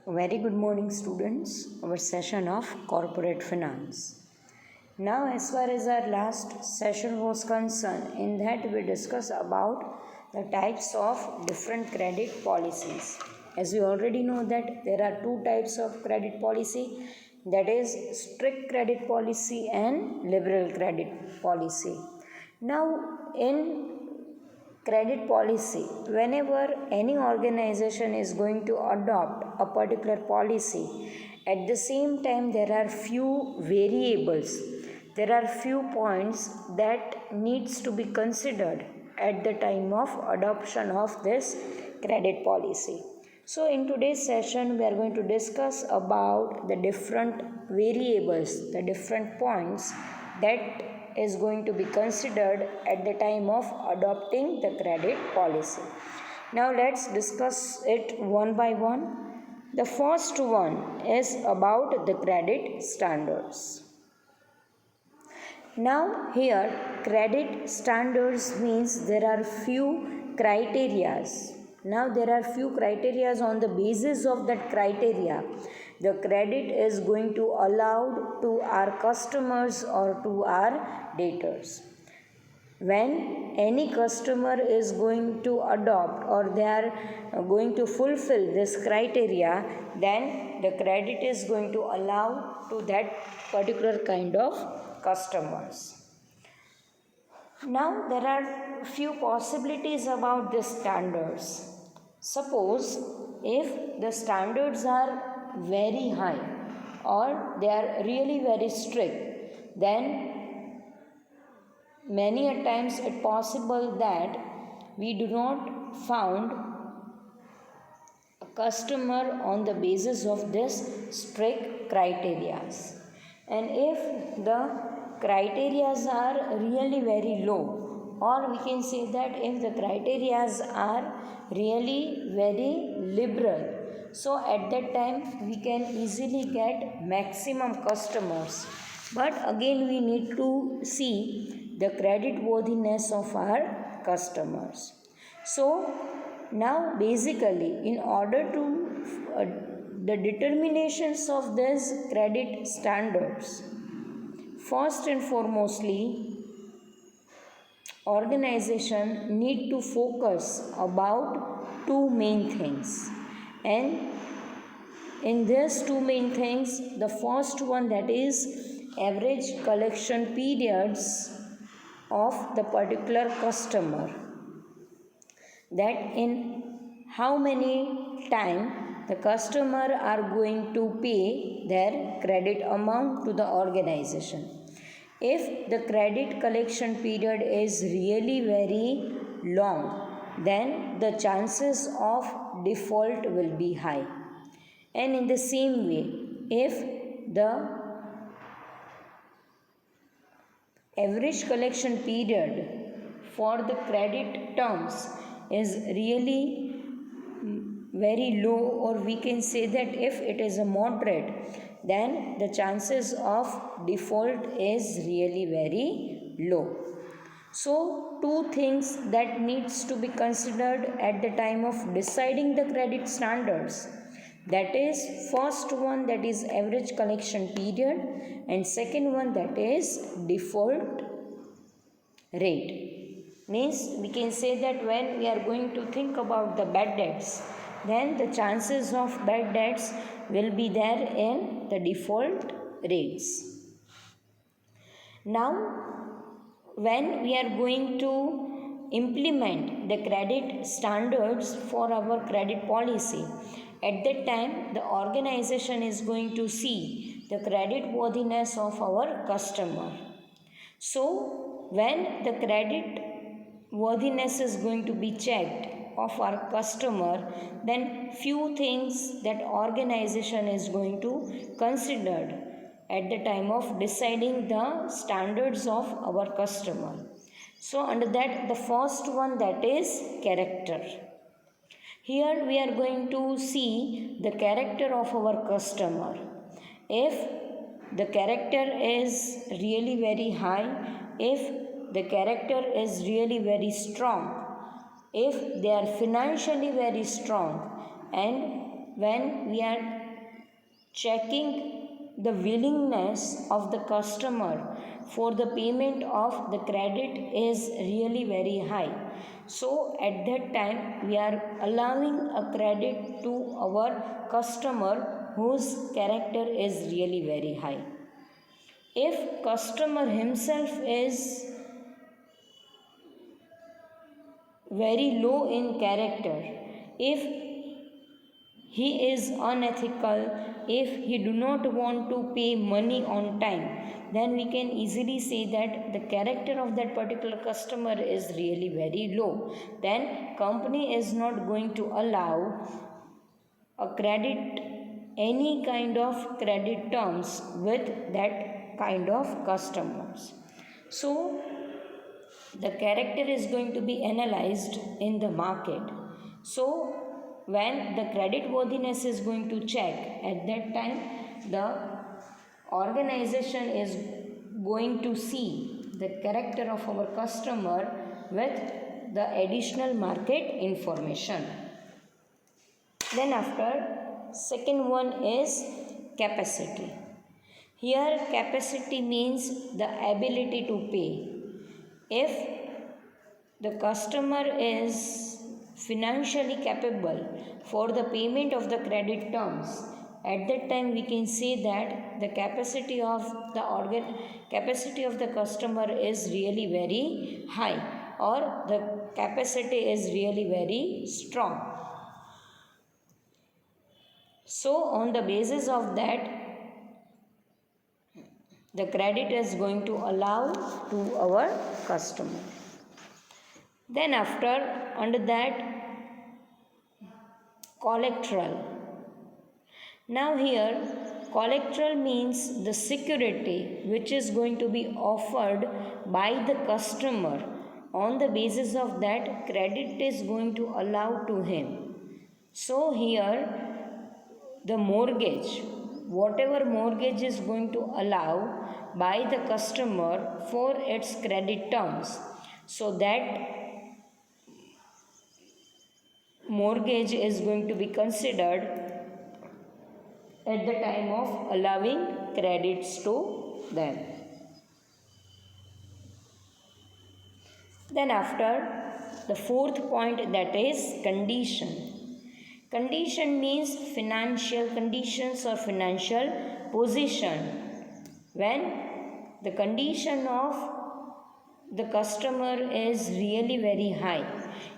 Very good morning, students. Our session of corporate finance. Now, as far as our last session was concerned, in that we discussed about the types of different credit policies. As we already know that there are two types of credit policy, that is strict credit policy and liberal credit policy. Now, in credit policy, whenever any organization is going to adopt a particular policy, at the same time there are few variables, there are few points that needs to be considered at the time of adoption of this credit policy. So in today's session we are going to discuss about the different variables, the different points that is going to be considered at the time of adopting the credit policy. Now let's discuss it one by one. The first one is about the credit standards. Now here credit standards means there are few criterias. Now there are few criterias. On the basis of that criteria, the credit is going to allowed to our customers or to our debtors. When any customer is going to adopt or they are going to fulfill this criteria, then the credit is going to allow to that particular kind of customers. Now there are few possibilities about the standards. Suppose if the standards are very high or they are really very strict, then many a times it possible that we do not found a customer on the basis of this strict criterias. And if the criterias are really very low, or we can say that if the criterias are really very liberal, so at that time we can easily get maximum customers. But again we need to see the credit worthiness of our customers. So now basically in order to the determinations of these credit standards, first and foremostly organization need to focus about two main things, and in these two main things, the first one, that is average collection periods of the particular customer, that in how many time the customer are going to pay their credit amount to the organization. If the credit collection period is really very long, then the chances of default will be high. And in the same way, if the average collection period for the credit terms is really very low, or we can say that if it is a moderate, then the chances of default is really very low. So two things that needs to be considered at the time of deciding the credit standards, that is first one, that is average collection period, and second one, that is default rate. Means we can say that when we are going to think about the bad debts, then the chances of bad debts will be there in the default rates. Now when we are going to implement the credit standards for our credit policy, at that time the organization is going to see the credit worthiness of our customer. So when the credit worthiness is going to be checked of our customer, then few things that organization is going to consider at the time of deciding the standards of our customer. So under that, the first one, that is character. Here we are going to see the character of our customer. If the character is really very high, if the character is really very strong, if they are financially very strong, and when we are checking the willingness of the customer for the payment of the credit is really very high. So at that time we are allowing a credit to our customer whose character is really very high. If customer himself is very low in character, if he is unethical, if he do not want to pay money on time, then we can easily say that the character of that particular customer is really very low. Then company is not going to allow a credit, any kind of credit terms with that kind of customers. So the character is going to be analyzed in the market. So when the credit worthiness is going to check, at that time the organization is going to see the character of our customer with the additional market information. Then after, second one is capacity. Here capacity means the ability to pay. If the customer is financially capable for the payment of the credit terms, at that time we can say that the capacity of the customer is really very high, or the capacity is really very strong. So on the basis of that, the credit is going to allow to our customer. Then after, under that, collateral. Now here collateral means the security which is going to be offered by the customer. On the basis of that, credit is going to allow to him. So here the mortgage, whatever mortgage is going to allow by the customer for its credit terms, so that mortgage is going to be considered at the time of allowing credits to them. Then after, the fourth point, that is condition. Condition means financial conditions or financial position. When the condition of the customer is really very high,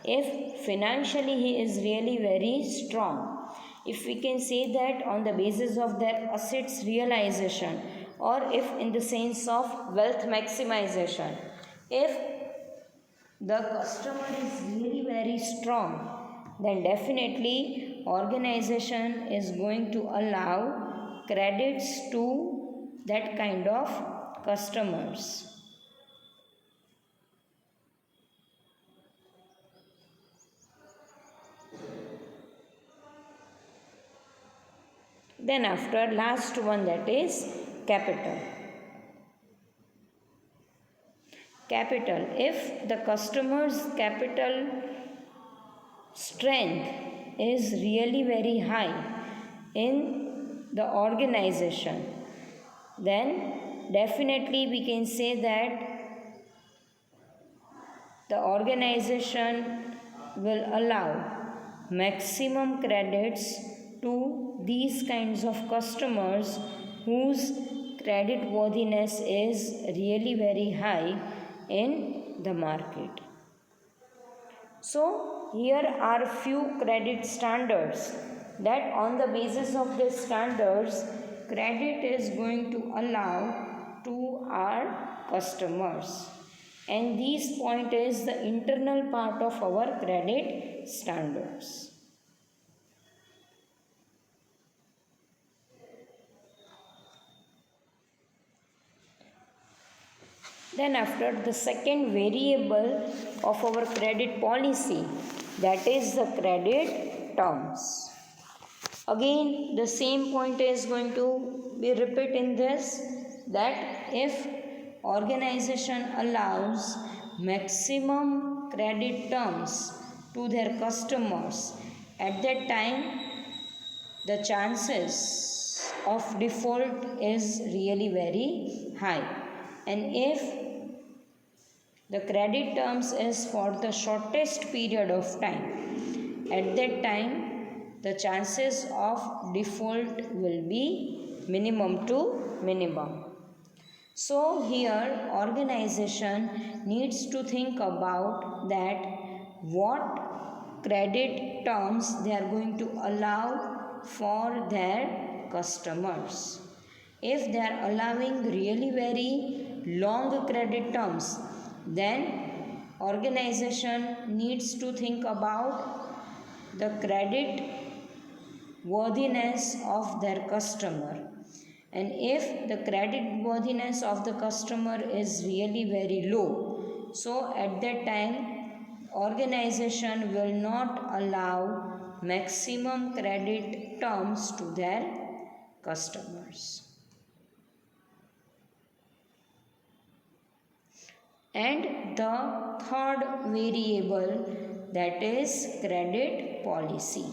if financially he is really very strong, if we can say that on the basis of their assets realization, or if in the sense of wealth maximization, if the customer is really very strong, then definitely organization is going to allow credits to that kind of customers. Then after, last one, that is capital. Capital, if the customer's capital strength is really very high in the organization, then definitely we can say that the organization will allow maximum credits to these kinds of customers whose credit worthiness is really very high in the market. So here are few credit standards that on the basis of the standards, credit is going to allow to our customers. And this point is the internal part of our credit standards. Then after, the second variable of our credit policy, that is the credit terms. Again, the same point is going to be repeated in this, that if organization allows maximum credit terms to their customers, at that time the chances of default is really very high. And if the credit terms is for the shortest period of time, at that time the chances of default will be minimum to minimum. So here organization needs to think about that what credit terms they are going to allow for their customers. If they are allowing really very long credit terms, then organization needs to think about the credit worthiness of their customer. And if the credit worthiness of the customer is really very low, so at that time organization will not allow maximum credit terms to their customers. And the third variable, that is credit policy.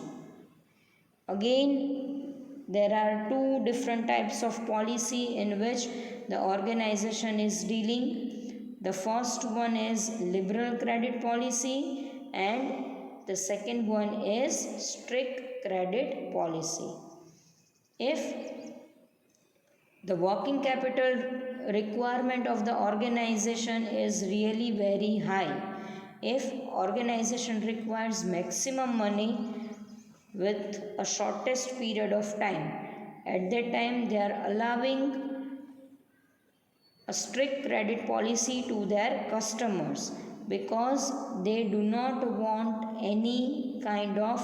Again, there are two different types of policy in which the organization is dealing. The first one is liberal credit policy and the second one is strict credit policy. If the working capital requirement of the organization is really very high, if organization requires maximum money with a shortest period of time, at that time they are allowing a strict credit policy to their customers because they do not want any kind of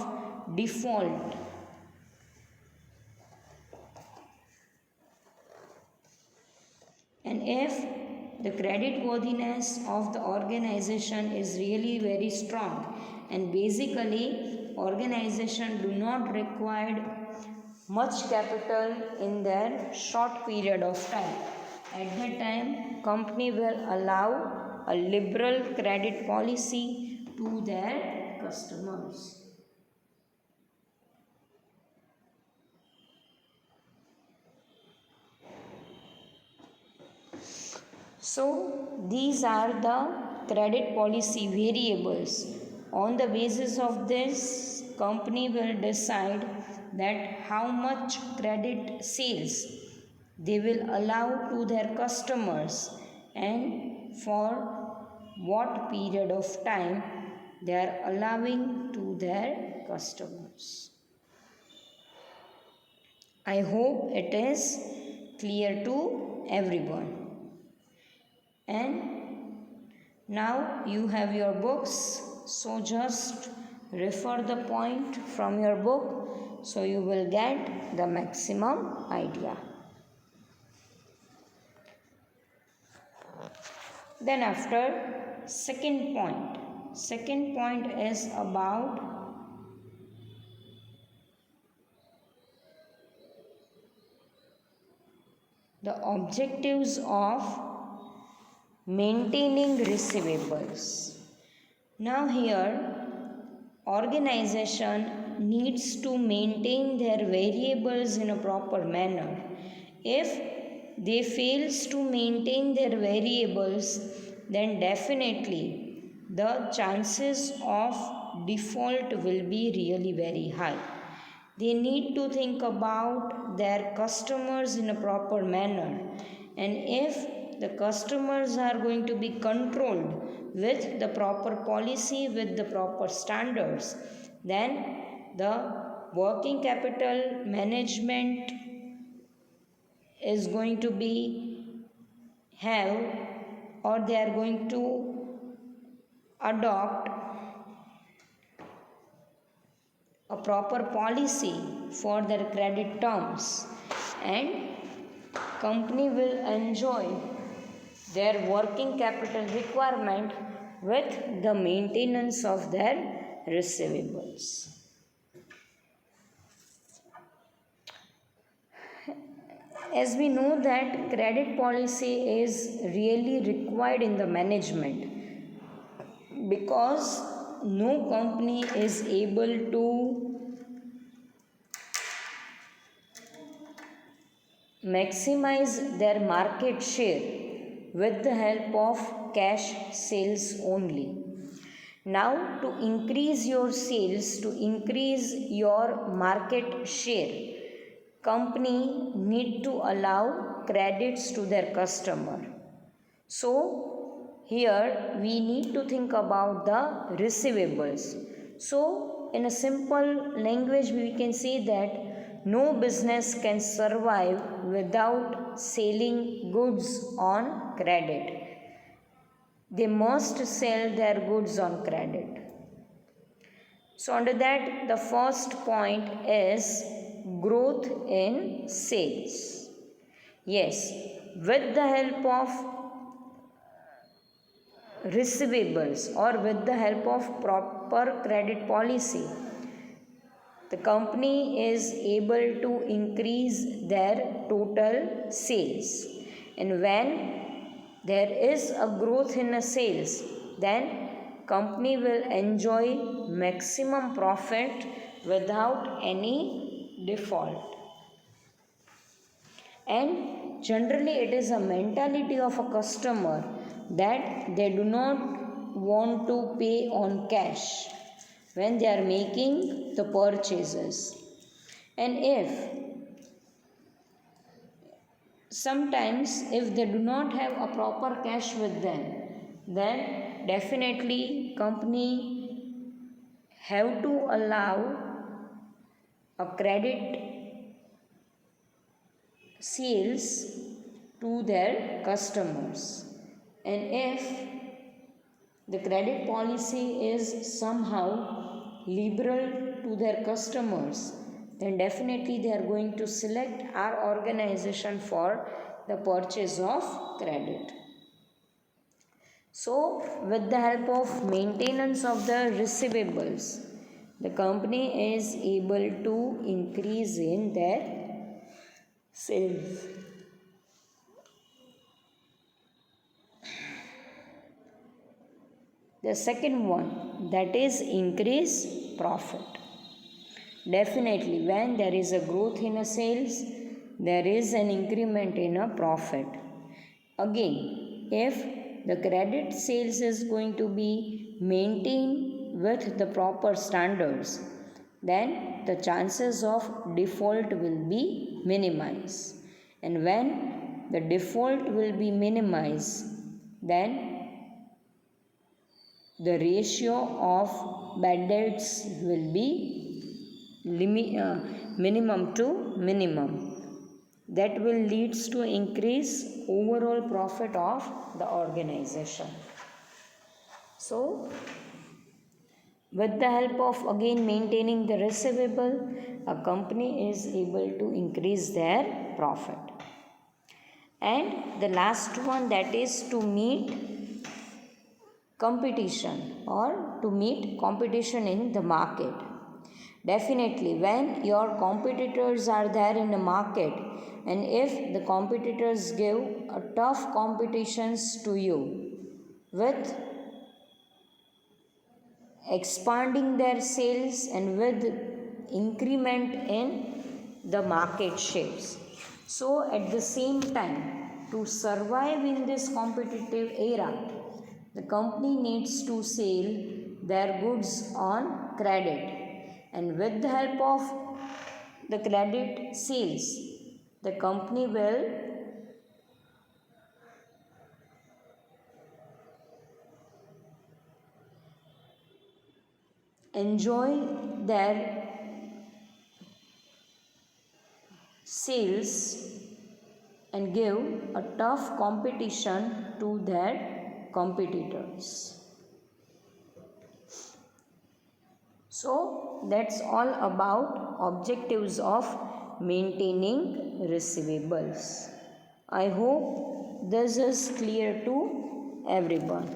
default. And if the credit worthiness of the organization is really very strong and basically organization do not require much capital in their short period of time, at that time company will allow a liberal credit policy to their customers. So these are the credit policy variables. On the basis of this, company will decide that how much credit sales they will allow to their customers and for what period of time they are allowing to their customers. I hope it is clear to everyone. And now you have your books, so just refer the point from your book so you will get the maximum idea. Then after second point is about the objectives of maintaining receivables. Now here organization needs to maintain their variables in a proper manner. If they fails to maintain their variables, then definitely the chances of default will be really very high. They need to think about their customers in a proper manner, and if the customers are going to be controlled with the proper policy, with the proper standards, then the working capital management is going to be have, or they are going to adopt a proper policy for their credit terms, and company will enjoy their working capital requirement with the maintenance of their receivables. As we know that credit policy is really required in the management, because no company is able to maximize their market share with the help of cash sales only. Now, to increase your sales, to increase your market share, company need to allow credits to their customer. So, here we need to think about the receivables. So, in a simple language, we can say that no business can survive without selling goods on credit. They must sell their goods on credit. So, under that, the first point is growth in sales. Yes, with the help of receivables or with the help of proper credit policy, the company is able to increase their total sales. And when there is a growth in a sales, then company will enjoy maximum profit without any default. And generally it is a mentality of a customer that they do not want to pay on cash when they are making the purchases. And if sometimes if they do not have a proper cash with them, then definitely company have to allow a credit sales to their customers. And if the credit policy is somehow liberal to their customers, then definitely they are going to select our organization for the purchase of credit. So, with the help of maintenance of the receivables, the company is able to increase in their sales. The second one, that is increase profit. Definitely, when there is a growth in a sales, there is an increment in a profit. Again, if the credit sales is going to be maintained with the proper standards, then the chances of default will be minimized. And when the default will be minimized, then the ratio of bad debts will be minimum to minimum. That will leads to increase overall profit of the organization. So, with the help of again maintaining the receivable, a company is able to increase their profit. And the last one, that is to meet competition or to meet competition in the market. Definitely, when your competitors are there in the market, and if the competitors give a tough competitions to you with expanding their sales and with increment in the market shares. So, at the same time, to survive in this competitive era, the company needs to sell their goods on credit. And with the help of the credit sales, the company will enjoy their sales and give a tough competition to their competitors. So, that's all about objectives of maintaining receivables. I hope this is clear to everyone.